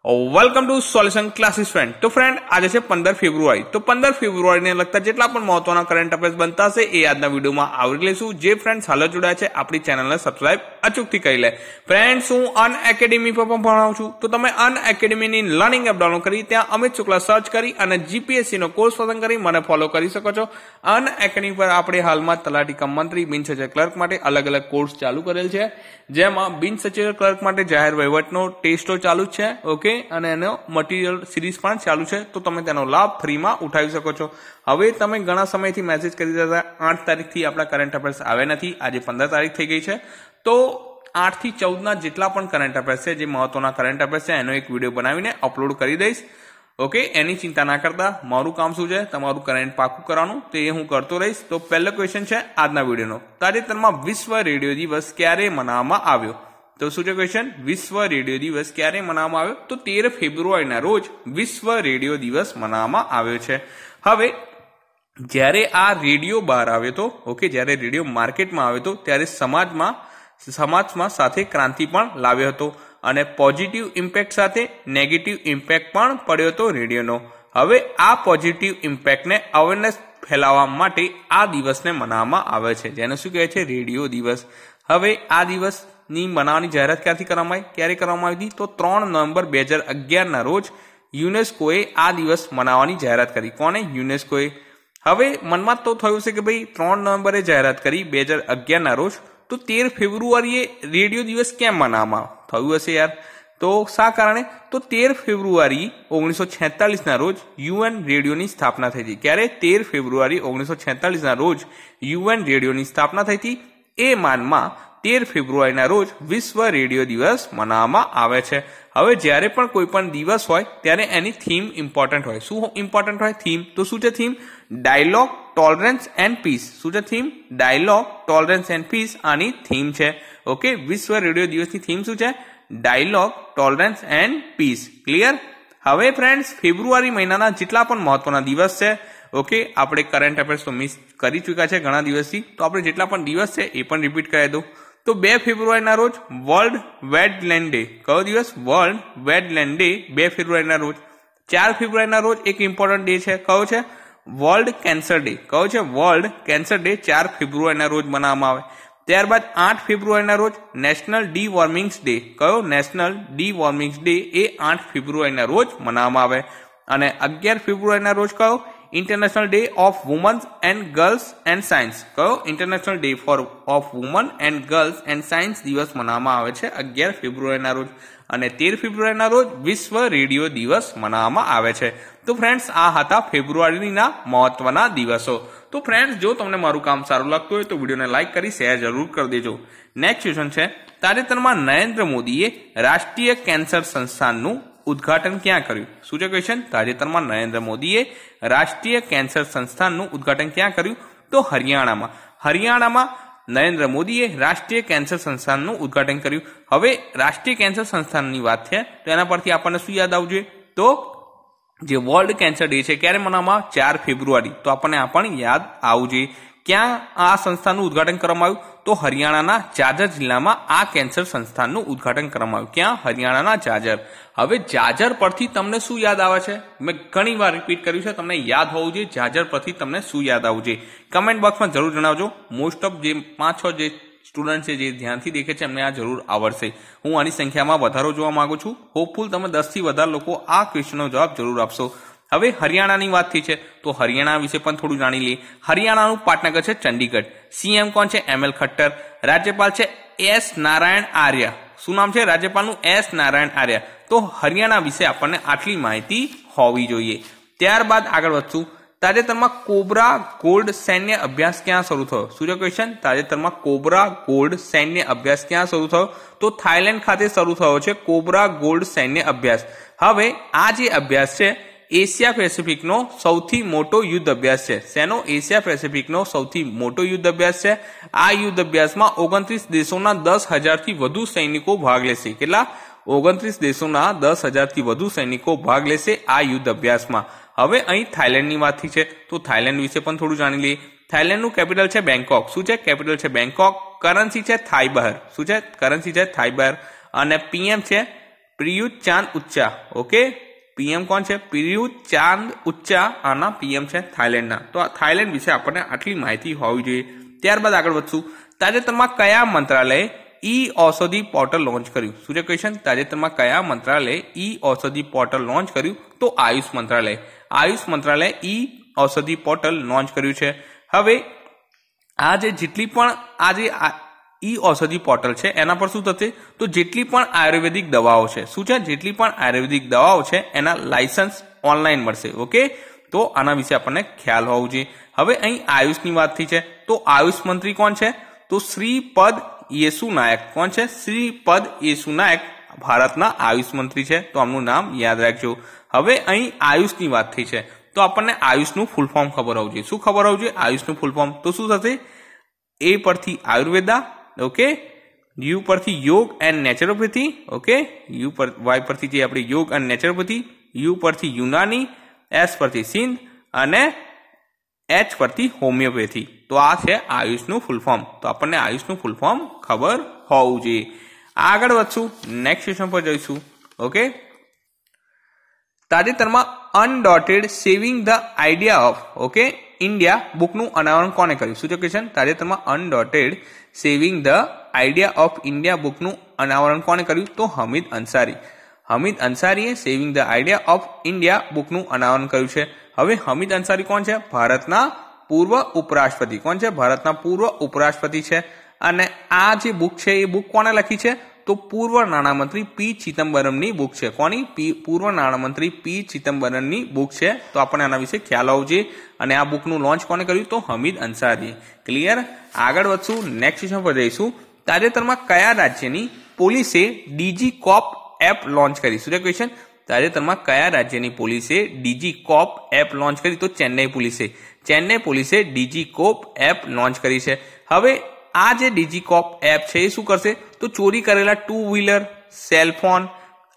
Welcome to solution classes friend. તો friend આજે છે 15 ફેબ્રુઆરી। તો 15 ફેબ્રુઆરીને લગતા જેટલા પણ મહત્વના કરંટ અફેર્સ બનતા હશે એ આજના વિડીયોમાં આવરી લઈશું। જે ફ્રેન્ડ્સ હાલ જોડાયા છે આપણી ચેનલને સબસ્ક્રાઇબ અચૂકથી કરી લે। ફ્રેન્ડ્સ હું અન એકેડેમી પર પણ ભણાવું છું, તો તમે અન એકેડેમીની લર્નિંગ એપ ડાઉનલોડ કરી ત્યાં અમિત શુક્લા સર્ચ કરી અને જીપીએસસી નો કોર્સ પસંદ કરી મને ફોલો કરી શકો છો। અન એકેડેમી પર આપણે હાલમાં તલાટી કમ મંત્રી બિન સચિવ ક્લર્ક માટે અલગ અલગ કોર્સ ચાલુ કરેલ છે, જેમાં બિન સચિવ ક્લર્ક માટે જાહેર વહીવટનો ટેસ્ટો ચાલુ છે, ઓકે, અને એનો મટીરિયલ સિરીઝ પણ ચાલુ છે, તો તમે તેનો લાભ ફ્રીમાં ઉઠાવી શકો છો। હવે તમે ઘણા સમયથી મેસેજ કરી રહ્યા હતા 8 તારીખથી આપણા કરંટ અફેર્સ આવ્યા નથી, આજે 15 તારીખ થઈ ગઈ છે, તો 8 થી 14 ના જેટલા પણ કરંટ અફેર્સ છે, જે મહત્વના કરંટ અફેર્સ છે, એનો એક વિડીયો બનાવીને અપલોડ કરી દઈશ, ઓકે। એની ચિંતા ના કરતા, મારું કામ શું છે, તમારું કરંટ પાકું કરવાનું, તો એ હું કરતો રહીશ। તો પહેલો ક્વેશ્ચન છે આજના વિડીયોનો, તાજેતરમાં વિશ્વ રેડિયો દિવસ ક્યારે મનાવવામાં આવ્યો? તો શું છે ક્વેશ્ચન? વિશ્વ રેડિયો દિવસ ક્યારે મનાવવામાં આવ્યો? તો 13 ફેબ્રુઆરીના રોજ વિશ્વ રેડિયો દિવસ મનાવવામાં આવ્યો છે। હવે જ્યારે આ રેડિયો બહાર આવ્યો તો, ઓકે, જ્યારે રેડિયો માર્કેટમાં આવ્યો તો ત્યારે સમાજમાં સાથે ક્રાંતિ પણ લાવ્યો હતો અને પોઝિટિવ ઇમ્પેક્ટ સાથે નેગેટિવ ઇમ્પેક્ટ પણ પડ્યો હતો રેડિયોનો। હવે આ પોઝિટિવ ઇમ્પેક્ટને અવેરનેસ ફેલાવવા માટે આ દિવસને મનાવવામાં આવે છે, જેને શું કહે છે? રેડિયો દિવસ। હવે આ દિવસની મનાવવાની જાહેરાત ક્યારે કરવામાં આવી હતી? તો 3 નવેમ્બર 2011 ના રોજ યુનેસ્કોએ આ દિવસ મનાવવાની જાહેરાત કરી। કોને? યુનેસ્કોએ। હવે મનમાં તો થયું છે કે ભાઈ 3 નવેમ્બરે જાહેરાત કરી 2011 ના રોજ, તો 13 ફેબ્રુઆરીએ રેડિયો દિવસ કેમ મનાવવામાં થયું હશે યાર? તો શા કારણે? તો 13 ફેબ્રુઆરી 1946 ના રોજ યુએન રેડિયોની સ્થાપના થઈ હતી। ક્યારે? 13 ફેબ્રુઆરી 1946 ના રોજ યુએન રેડિયોની સ્થાપના થઈ હતી। એ માનમાં 13 ફેબ્રુઆરીના રોજ વિશ્વ રેડિયો દિવસ મનાવવામાં આવે છે। હવે જ્યારે પણ કોઈ પણ દિવસ હોય ત્યારે એની થીમ ઇમ્પોર્ટન્ટ હોય। શું ઇમ્પોર્ટન્ટ હોય? થીમ। તો શું છે theme? Dialogue, tolerance and peace. શું છે theme? Dialogue, tolerance and peace આની થીમ છે, ઓકે। વિશ્વ રેડિયો દિવસની થીમ શું છે? Dialogue, tolerance and peace. Clear? હવે ફ્રેન્ડ્સ, ફેબ્રુઆરી મહિનાના જેટલા પણ મહત્વના દિવસ છે, ઓકે, આપણે કરંટ અફેર્સ તો મિસ કરી ચૂક્યા છે ઘણા દિવસથી, તો આપણે જેટલા પણ દિવસ છે એ પણ રિપીટ કરી દઉં। તો 2 ફેબ્રુઆરીના રોજ વર્લ્ડ વેટલેન્ડ ડે। કયો દિવસ? વર્લ્ડ વેટલેન્ડ ડે 2 ફેબ્રુઆરીના રોજ। 4 ફેબ્રુઆરીના રોજ એક ઇમ્પોર્ટન્ટ ડે છે, કયો છે? World cancer day. કયો છે? વર્લ્ડ કેન્સર ડે 4 ફેબ્રુઆરીના રોજ મનાવવામાં આવે। ત્યારબાદ 8 ફેબ્રુઆરીના રોજ નેશનલ ડી-વોર્મિંગ્સ ડે। કયો? નેશનલ ડી-વોર્મિંગ્સ ડે એ 8 ફેબ્રુઆરીના રોજ મનાવવામાં આવે। અને 11 ફેબ્રુઆરીના રોજ કયો? International day of women's and girls and science. કયો? International day of women and girls and science દિવસ મનાવવામાં આવે છે 11 ફેબ્રુઆરીના રોજ। અને 13 ફેબ્રુઆરીના રોજ વિશ્વ રેડિયો દિવસ મનાવવામાં આવે છે। તો ફ્રેન્ડ્સ, આ હતા ફેબ્રુઆરીના મહત્વના દિવસો। તો ફ્રેન્ડ્સ, જો તમને મારું કામ સારું લાગતું હોય તો વિડીયોને લાઇક કરી શેર જરૂર કરી દેજો। નેક્સ્ટ ક્વેશ્ચન છે, તાજેતરમાં નરેન્દ્ર મોદીએ રાષ્ટ્રીય કેન્સર સંસ્થાનનું ઉદ્ઘાટન ક્યાં કર્યું? શું છે ક્વેશ્ચન? તાજેતરમાં નરેન્દ્ર મોદીએ રાષ્ટ્રીય કેન્સર સંસ્થાનનું ઉદ્ઘાટન ક્યાં કર્યું? તો હરિયાણામાં। હરિયાણામાં નરેન્દ્ર મોદીએ રાષ્ટ્રીય કેન્સર સંસ્થાનનું ઉદ્ઘાટન કર્યું। હવે રાષ્ટ્રીય કેન્સર સંસ્થાનની વાત છે તો એના પરથી આપણને શું યાદ આવવું જોઈએ? તો જે વર્લ્ડ કેન્સર ડે છે ક્યારે મનાવવામાં? 4 ફેબ્રુઆરી। તો આપણને આ પણ યાદ આવવું જોઈએ। ક્યાં આ સંસ્થાનું ઉદ્ઘાટન કરવામાં આવ્યું? તો હરિયાણાના જાજર જિલ્લામાં આ કેન્સર સંસ્થાનનું ઉદ્ઘાટન કરવામાં આવ્યું। ક્યાં? હરિયાણાના જાજર। હવે જાજર પરથી તમને શું યાદ આવે છે? મેં ઘણી વાર રિપીટ કર્યું છે, તમને યાદ હોવું જોઈએ જાજર પરથી તમને શું યાદ આવવું જોઈએ। કમેન્ટ બોક્સમાં જરૂર જણાવજો। મોસ્ટ ઓફ જે 5-6 જે સ્ટુડન્ટ છે જે ધ્યાનથી દેખે છે એમને આ જરૂર આવડશે। હું આની સંખ્યામાં વધારો જોવા માંગુ છું। હોપફુલ તમે 10 થી વધારે લોકો આ ક્વેશ્ચનનો જવાબ જરૂર આપશો। હવે હરિયાણાની વાત થઈ છે તો હરિયાણા વિશે પણ થોડું જાણી લઈએ। હરિયાણાનું પાટનગર છે ચંડીગઢ। સીએમ કોણ છે? ML ખટ્ટર। રાજ્યપાલ છે S નારાયણ આર્ય। શું નામ છે રાજ્યપાલનું? S નારાયણ આર્ય। તો હરિયાણા વિશે આપણને આટલી માહિતી હોવી જોઈએ। ત્યારબાદ આગળ વધશું। તાજેતરમાં કોબરા ગોલ્ડ સૈન્ય અભ્યાસ ક્યાં શરૂ થયો? શું છે ક્વેશ્ચન? તાજેતરમાં કોબરા ગોલ્ડ સૈન્ય અભ્યાસ ક્યાં શરૂ થયો? તો થાઈલેન્ડ ખાતે શરૂ થયો છે કોબરા ગોલ્ડ સૈન્ય અભ્યાસ। હવે આ જે અભ્યાસ છે એશિયા પેસિફિકનો સૌથી મોટો યુદ્ધ અભ્યાસ છે। શેનો? એશિયા પેસિફિકનો સૌથી મોટો યુદ્ધ અભ્યાસ છે। આ યુદ્ધ અભ્યાસમાં 29 દેશોના 10,000 થી વધુ સૈનિકો ભાગ લેશે। કેટલા? 29 દેશોના 10,000 થી વધુ સૈનિકો ભાગ લેશે આ યુદ્ધ અભ્યાસમાં। હવે અહીં થાઈલેન્ડની વાત થઈ છે તો થાઈલેન્ડ વિશે પણ થોડું જાણી લઈએ। થાઈલેન્ડનું કેપિટલ છે બેંકોક। શું છે? કેપિટલ છે બેંકોક। કરન્સી છે થાઈ બહાર। શું છે? કરન્સી છે થાઈ બહાર। અને પીએમ છે પ્રયુત ચાંદ ઉચ્ચા. ઓકે, પીએમ કોણ છે? પ્રયુત ચાંદ ઉચ્ચા. આના પીએમ છે થાઈલેન્ડના. તો થાઈલેન્ડ વિશે આપણને આટલી માહિતી હોવી જોઈએ. ત્યારબાદ આગળ વધશું. તાજેતરમાં કયા મંત્રાલયે ઈ ઔષધિ પોર્ટલ લોન્ચ કર્યું? શું છે ક્વેશ્ચન? તાજેતરમાં કયા મંત્રાલયે ઈ ઔષધિ પોર્ટલ લોન્ચ કર્યું? તો આયુષ મંત્રાલય. આયુષ મંત્રાલયે ઈ ઔષધિ પોર્ટલ લોન્ચ કર્યું છે. હવે આ જે જેટલી પણ આ જે ઈ ઔષધિ પોર્ટલ છે એના પર શું થશે? તો જેટલી પણ આયુર્વેદિક દવાઓ છે, શું છે? જેટલી પણ આયુર્વેદિક દવાઓ છે એના લાયસન્સ ઓનલાઈન મળશે. ઓકે, તો આના વિશે આપણને ખ્યાલ હોવો જોઈએ. હવે અહીં આયુષની વાત થઈ છે, તો આયુષ મંત્રી કોણ છે? તો શ્રીપદ યેસુ નાયક. કોણ છે? શ્રીપદ યેસુ નાયક ભારતના આયુષ મંત્રી છે. તો આમનું નામ યાદ રાખજો. હવે અહીં આયુષની વાત થઈ છે, તો આપણને આયુષનું ફૂલ ફોર્મ ખબર હોવું જોઈએ. શું ખબર હોવું જોઈએ? આયુષનું ફૂલ ફોર્મ. તો શું થશે? એ પરથી આયુર્વેદા. ઓકે, યુ પરથી યોગ એન્ડ નેચરોપેથી. ઓકે, યુ પર વાય પરથી જે આપણે યોગ એન્ડ નેચરોપેથી, યુ પરથી યુનાની, એસ પરથી સિંધ અને એચ પરથી હોમિયોપેથી. તો આ છે આયુષનું ફૂલ ફોર્મ. તો આપણને આયુષનું ફૂલ ફોર્મ ખબર હોવું જોઈએ. આગળ વધશું, નેક્સ્ટ ક્વેશ્ચન પર જઈશું. ઓકે, તાજેતરમાં undaunted saving the idea of India બુકનું અનાવરણ કોને કર્યું? શું છે ક્વેશ્ચન? તાજેતરમાં undaunted saving the idea of India બુકનું અનાવરણ કોને કર્યું? તો હમીદ અંસારી. હમીદ અંસારીએ saving the idea of India બુકનું અનાવરણ કર્યું છે. હવે હમીદ અંસારી કોણ છે? ભારતના પૂર્વ ઉપરાષ્ટ્રપતિ. કોણ છે? ભારતના પૂર્વ ઉપરાષ્ટ્રપતિ છે. અને આ જે બુક છે એ બુક કોને લખી છે? તો પૂર્વ નાણામંત્રી પી ચિદમ્બરમની બુક છે. કોની? પૂર્વ નાણામંત્રી પી ચિદમ્બરમની બુક છે. તો આપણને આના વિશે ખ્યાલ હોવો જોઈએ. અને આ બુકનું લોન્ચ કોને કર્યું? તો હમીદ અંસારી. ક્લિયર? આગળ વધશું, નેક્સ્ટ ક્વેશ્ચન પર જઈશું. તાજેતરમાં કયા રાજ્યની પોલીસે ડીજી કોપ એપ લોન્ચ કરી? શું છે ક્વેશ્ચન? તાજેતરમાં કયા રાજ્યની પોલીસે ડીજી કોપ એપ લોન્ચ કરી? તો ચેન્નઈ પોલીસે. ચેન્નઈ પોલીસે ડીજી કોપ એપ લોન્ચ કરી છે. હવે આ જે ડીજી કોપ એપ છે એ શું કરશે? તો ચોરી કરેલા 2 વ્હીલર, સેલફોન,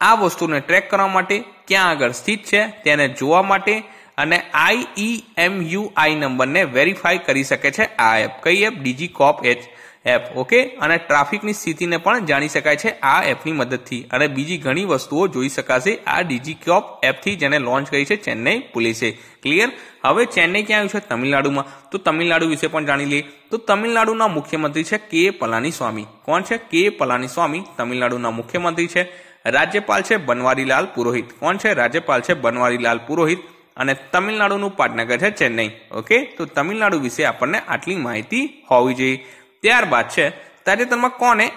આ વસ્તુને ટ્રેક કરવા માટે, ક્યાં આગળ સ્થિત છે તેને જોવા માટે અને IEMUI નંબરને વેરીફાઈ કરી શકે છે આ એપ. કઈ એપ? ડીજી કોપ એપ. ઓકે, અને ટ્રાફિકની સ્થિતિને પણ જાણી શકાય છે આ એપની મદદથી. અને બીજી ઘણી વસ્તુઓ જોઈ શકાશે આ ડીજી કોપ એપથી, જેને લોન્ચ કરી છે ચેન્નઈ પોલીસે. ક્લિયર? હવે ચેન્નઈ ક્યાં આવ્યું છે? તમિલનાડુમાં. તો તમિલનાડુ વિશે પણ જાણી લઈએ. તો તમિલનાડુના મુખ્યમંત્રી છે કે પલાનીસ્વામી. કોણ છે? કે પલાનીસ્વામી તમિલનાડુના મુખ્યમંત્રી છે. રાજ્યપાલ છે બનવારીલાલ પુરોહિત. કોણ છે? રાજ્યપાલ છે બનવારીલાલ પુરોહિત. અને તમિલનાડુનું પાટનગર છે ચેન્નઈ. ઓકે, તો તમિલનાડુ વિશે આપણને આટલી માહિતી હોવી જોઈએ. ત્યારબાદ છે તાજેતરમાં કોને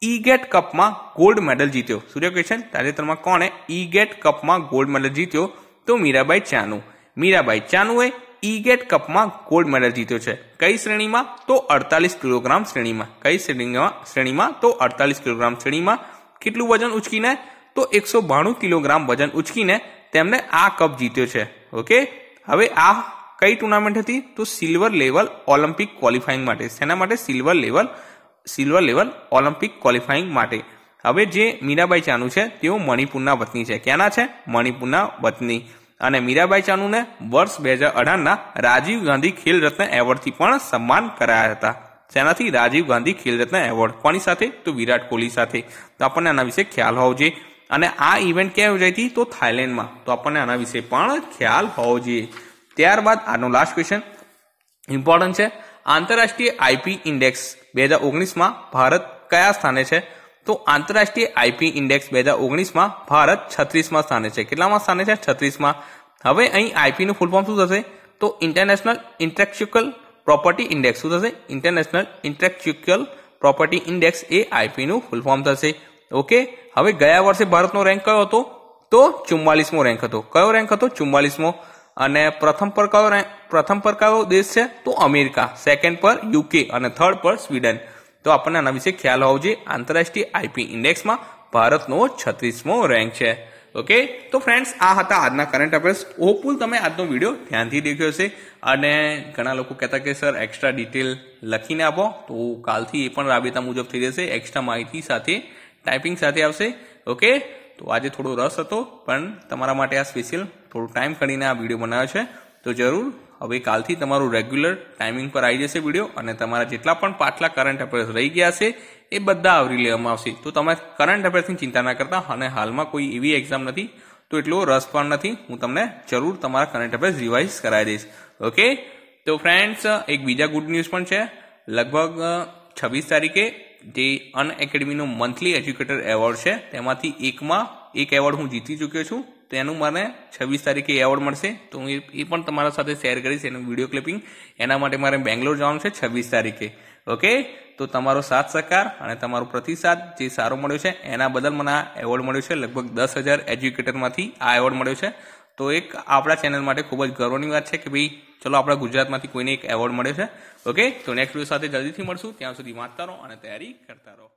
ઈ-ગેટ કપમાં ગોલ્ડ મેડલ જીત્યો? શું છે ક્વેશ્ચન? તાજેતરમાં કોને ઈ-ગેટ કપમાં ગોલ્ડ મેડલ જીત્યો? તો મીરાબાઈ ચાનુ. મીરાબાઈ ચાનુએ ઈ-ગેટ કપમાં ગોલ્ડ મેડલ જીત્યો છે. કઈ શ્રેણીમાં? તો 48 કિલોગ્રામ શ્રેણીમાં. કઈ શ્રેણીમાં? તો 48 કિલોગ્રામ શ્રેણીમાં. કેટલું વજન ઉચકીને? તો 192 કિલોગ્રામ વજન ઉચકીને તેમને આ કપ જીત્યો છે. ઓકે, હવે આ કઈ ટુર્નામેન્ટ હતી? તો સિલ્વર લેવલ ઓલિમ્પિક ક્વોલિફાઈંગ માટે. શેના માટે? સિલ્વર લેવલ ઓલિમ્પિક ક્વોલિફાઈંગ માટે. હવે જે મીરાબાઈ ચાનુ છે તેઓ મણિપુરના વતની છે. ક્યાંના છે? મણિપુરના વતની. અને મીરાબાઈ ચાનુને વર્ષ 2018ના રાજીવ ગાંધી ખેલ રત્ન એવોર્ડથી પણ સન્માન કરાયા હતા. શેનાથી? રાજીવ ગાંધી ખેલ રત્ન એવોર્ડ. કોની સાથે? તો વિરાટ કોહલી સાથે. તો આપણને આના વિશે ખ્યાલ હોવો જોઈએ. અને આ ઇવેન્ટ ક્યાં યોજાઈ હતી? તો થાઈલેન્ડમાં. તો આપણને આના વિશે પણ ખ્યાલ હોવો જોઈએ. ત્યારબાદ આનો લાસ્ટ ક્વેશ્ચન ઇમ્પોર્ટન્ટ છે. આંતરરાષ્ટ્રીય આઈપી ઇન્ડેક્સ 2019માં ભારત કયા સ્થાને છે? તો આંતરરાષ્ટ્રીય આઈપી ઇન્ડેક્સ 2019માં ભારત 36માં સ્થાને છે. કેટલામાં સ્થાને છે? 36માં. હવે અહીં આઈપી નું ફૂલ ફોર્મ શું થશે? તો ઇન્ટરનેશનલ ઇન્ટેલેક્ચ્યુઅલ પ્રોપર્ટી ઇન્ડેક્સ. શું થશે? ઇન્ટરનેશનલ ઇન્ટેલેક્ચ્યુઅલ પ્રોપર્ટી ઇન્ડેક્સ એ આઈપી નું ફૂલ ફોર્મ થશે. ઓકે, હવે ગયા વર્ષે ભારતનો રેન્ક કયો હતો? તો 44મો રેન્ક હતો. કયો રેન્ક હતો? 44મો. અને પ્રથમ પર કયો દેશ છે? તો અમેરિકા. સેકન્ડ પર યુકે અને થર્ડ પર સ્વીડન. તો આપણને આના વિશે ખ્યાલ હોવો જોઈએ. આંતરરાષ્ટ્રીય આઈપી ઇન્ડેક્સમાં ભારતનો 36મો રેન્ક છે. ઓકે, તો ફ્રેન્ડ્સ, આ હતા આજના કરંટ અફેર્સ. હોપફુલ તમે આજનો વિડીયો ધ્યાનથી દેખ્યો હશે. અને ઘણા લોકો કહેતા કે સર એક્સ્ટ્રા ડિટેલ લખીને આપો. તો કાલથી એ પણ રાબેતા મુજબ થઈ જશે. એક્સ્ટ્રા માહિતી સાથે ટાઈપિંગ સાથે આવશે. ઓકે, તો આજે થોડો રસ હતો પણ તમારા માટે આ સ્પેશિયલ થોડું ટાઈમ કાઢીને આ વિડીયો બનાવ્યો છે. તો જરૂર હવે કાલથી તમારું રેગ્યુલર ટાઈમિંગ પર આવી જશે વિડીયો. અને તમારા જેટલા પણ પાછલા કરંટ અફેર્સ રહી ગયા છે એ બધા આવરી લેવામાં આવશે. તો તમે કરંટ અફેર્સની ચિંતા ના કરતા, અને હાલમાં કોઈ એવી એક્ઝામ નથી તો એટલો રસ પણ નથી. હું તમને જરૂર તમારા કરંટ અફેર્સ રિવાઇઝ કરાવી દઈશ. ઓકે, તો ફ્રેન્ડ્સ એક બીજા ગુડ ન્યૂઝ પણ છે. લગભગ 26 તારીખે જે અનએકેડમીનો મંથલી એજ્યુકેટર એવોર્ડ છે તેમાંથી એક એવોર્ડ હું જીતી ચૂક્યો છું. તેનું મને 26 તારીખે એવોર્ડ મળશે. તો હું એ પણ તમારા સાથે શેર કરીશ, એનું વિડીયો ક્લિપિંગ. એના માટે મારે બેંગ્લોર જવાનું છે 26 તારીખે. ઓકે, તો તમારો સાથ સહકાર અને તમારો પ્રતિસાદ જે સારો મળ્યો છે એના બદલ મને આ એવોર્ડ મળ્યો છે. લગભગ 10,000 એજ્યુકેટરમાંથી આ એવોર્ડ મળ્યો છે. તો એક આપણા ચેનલ માટે ખૂબ જ ગર્વની વાત છે કે ભાઈ ચલો આપણા ગુજરાતમાંથી કોઈને એક એવોર્ડ મળ્યો છે. ઓકે, તો નેક્સ્ટ વિડીયો સાથે જલ્દીથી મળશું. ત્યાં સુધી વાંચતા રહો અને તૈયારી કરતા રહો.